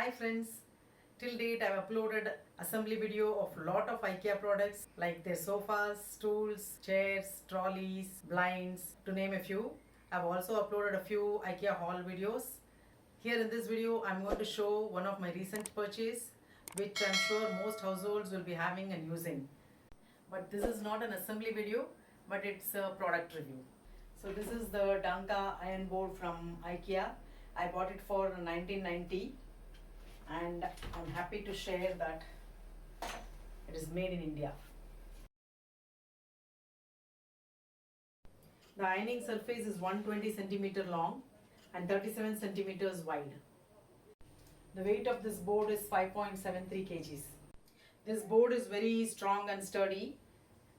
Hi friends, till date I have uploaded assembly video of lot of IKEA products like their sofas, stools, chairs, trolleys, blinds to name a few. I have also uploaded a few IKEA haul videos. Here in this video I am going to show one of my recent purchase which I am sure most households will be having and using. But this is not an assembly video, but it's a product review. So this is the Danka iron board from IKEA. I bought it for 1990 and I'm happy to share that it is made in India. The ironing surface is 120 centimeter long and 37 centimeters wide. The weight of this board is 5.73 kgs. This board is very strong and sturdy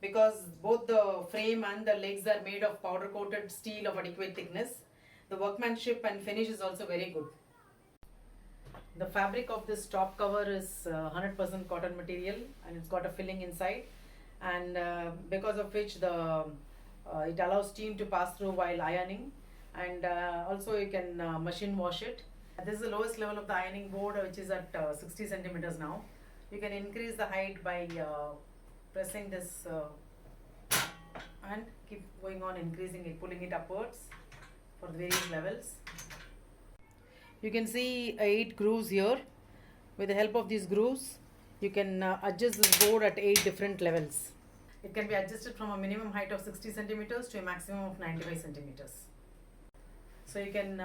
because both the frame and the legs are made of powder coated steel of adequate thickness. The workmanship and finish is also very good. The fabric of this top cover is 100% cotton material and it's got a filling inside, and because of which it allows steam to pass through while ironing, and also you can machine wash it. This is the lowest level of the ironing board, which is at 60 centimeters now. You can increase the height by pressing this and keep going on increasing it, pulling it upwards for the various levels. You can see 8 grooves here. With the help of these grooves, you can adjust this board at 8 different levels. It can be adjusted from a minimum height of 60 centimeters to a maximum of 95 centimeters. So you can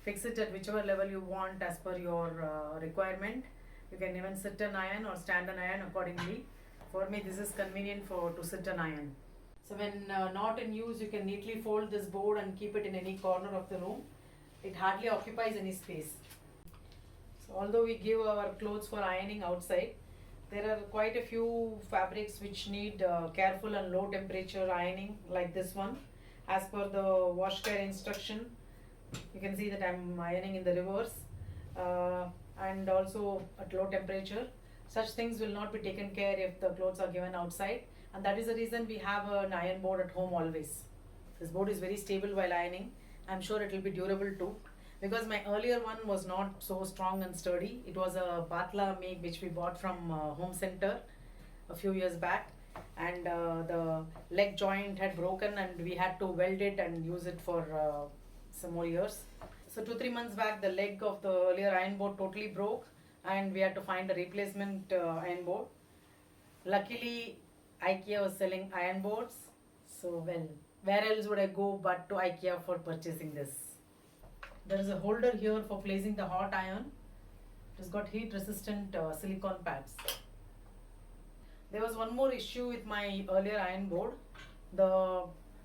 fix it at whichever level you want as per your requirement. You can even sit and iron or stand and iron accordingly. For me, this is convenient to sit and iron. So when not in use, you can neatly fold this board and keep it in any corner of the room. It hardly occupies any space. So although we give our clothes for ironing outside, there are quite a few fabrics which need careful and low temperature ironing, like this one. As per the wash care instruction, you can see that I am ironing in the reverse and also at low temperature. Such things will not be taken care if the clothes are given outside, and that is the reason we have an iron board at home always. This board is very stable while ironing. I'm sure it will be durable too, because my earlier one was not so strong and sturdy. It was a Batla make which we bought from Home Center a few years back, and the leg joint had broken and we had to weld it and use it for some more years. So 2-3 months back the leg of the earlier iron board totally broke and we had to find a replacement iron board. Luckily IKEA was selling iron boards, so well, where else would I go but to IKEA for purchasing this. There is a holder here for placing the hot iron. It has got heat resistant silicone pads. There was one more issue with my earlier iron board. The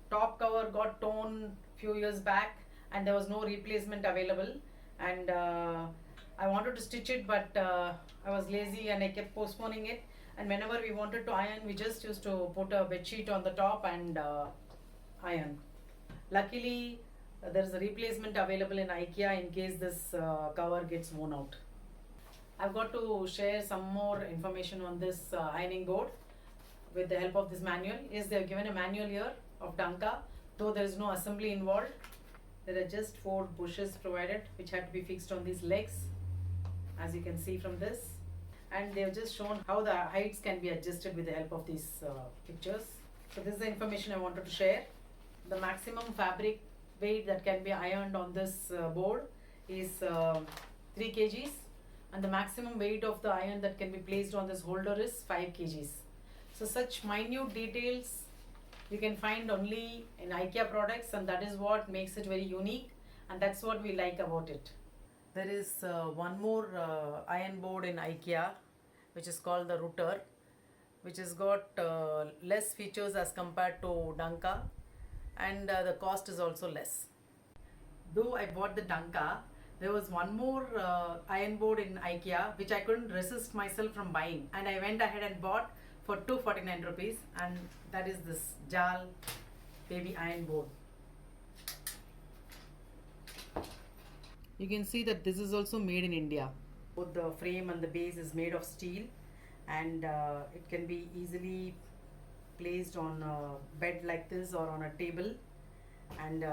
top cover got torn few years back and there was no replacement available, and I wanted to stitch it, but I was lazy and I kept postponing it, and whenever we wanted to iron we just used to put a bed sheet on the top and iron. Luckily there is a replacement available in IKEA in case this cover gets worn out. I've got to share some more information on this ironing board with the help of this manual. Yes, they have given a manual here of Danka, though there is no assembly involved. There are just 4 bushes provided which had to be fixed on these legs, as you can see from this, and they have just shown how the heights can be adjusted with the help of these pictures. So this is the information I wanted to share. The maximum fabric weight that can be ironed on this board is 3 kgs, and the maximum weight of the iron that can be placed on this holder is 5 kgs. So such minute details you can find only in IKEA products, and that is what makes it very unique, and that's what we like about it. There is one more iron board in IKEA which is called the Router, which has got less features as compared to Danka, and the cost is also less. Though I bought the Danka, there was one more iron board in IKEA which I couldn't resist myself from buying, and I went ahead and bought for 249 rupees, and that is this Jal baby iron board. You can see that this is also made in India. Both the frame and the base is made of steel, and it can be easily placed on a bed like this or on a table, and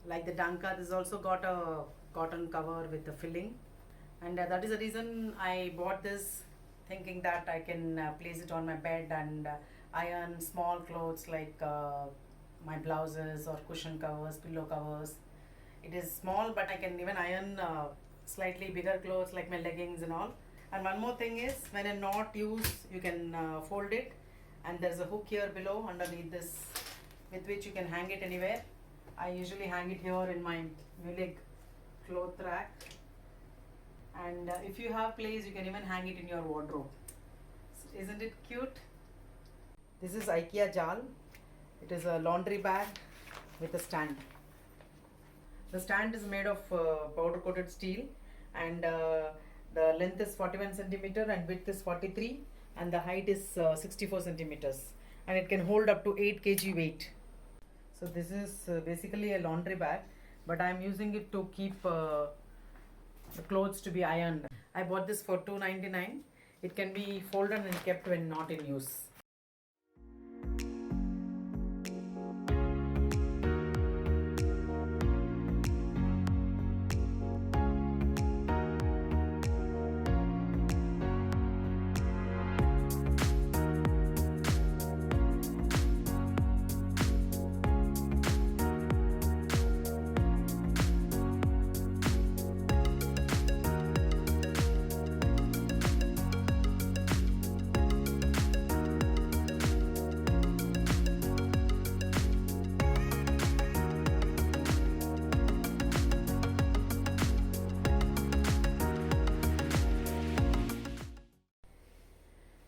like the Danka, this also got a cotton cover with the filling, and that is the reason I bought this, thinking that I can place it on my bed and iron small clothes like my blouses or cushion covers, pillow covers. It is small, but I can even iron slightly bigger clothes like my leggings and all. And one more thing is, when I'm not used, you can fold it, and there's a hook here below underneath this with which you can hang it anywhere. I usually hang it here in my Mulig cloth rack, and if you have place, you can even hang it in your wardrobe. Isn't it cute? This is IKEA Jal. It is a laundry bag with a stand. The stand is made of powder coated steel, and the length is 41 centimeter and width is 43, and the height is 64 centimeters, and it can hold up to 8 kg weight. So this is basically a laundry bag, but I am using it to keep the clothes to be ironed. I bought this for $2.99. It can be folded and kept when not in use.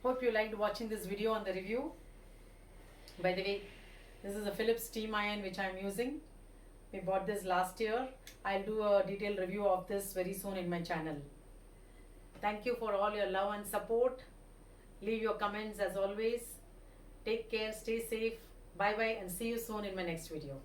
Hope you liked watching this video on the review. By the way, this is a Philips steam iron which I am using. We bought this last year. I'll do a detailed review of this very soon in my channel. Thank you for all your love and support. Leave your comments as always. Take care, stay safe. Bye bye, and see you soon in my next video.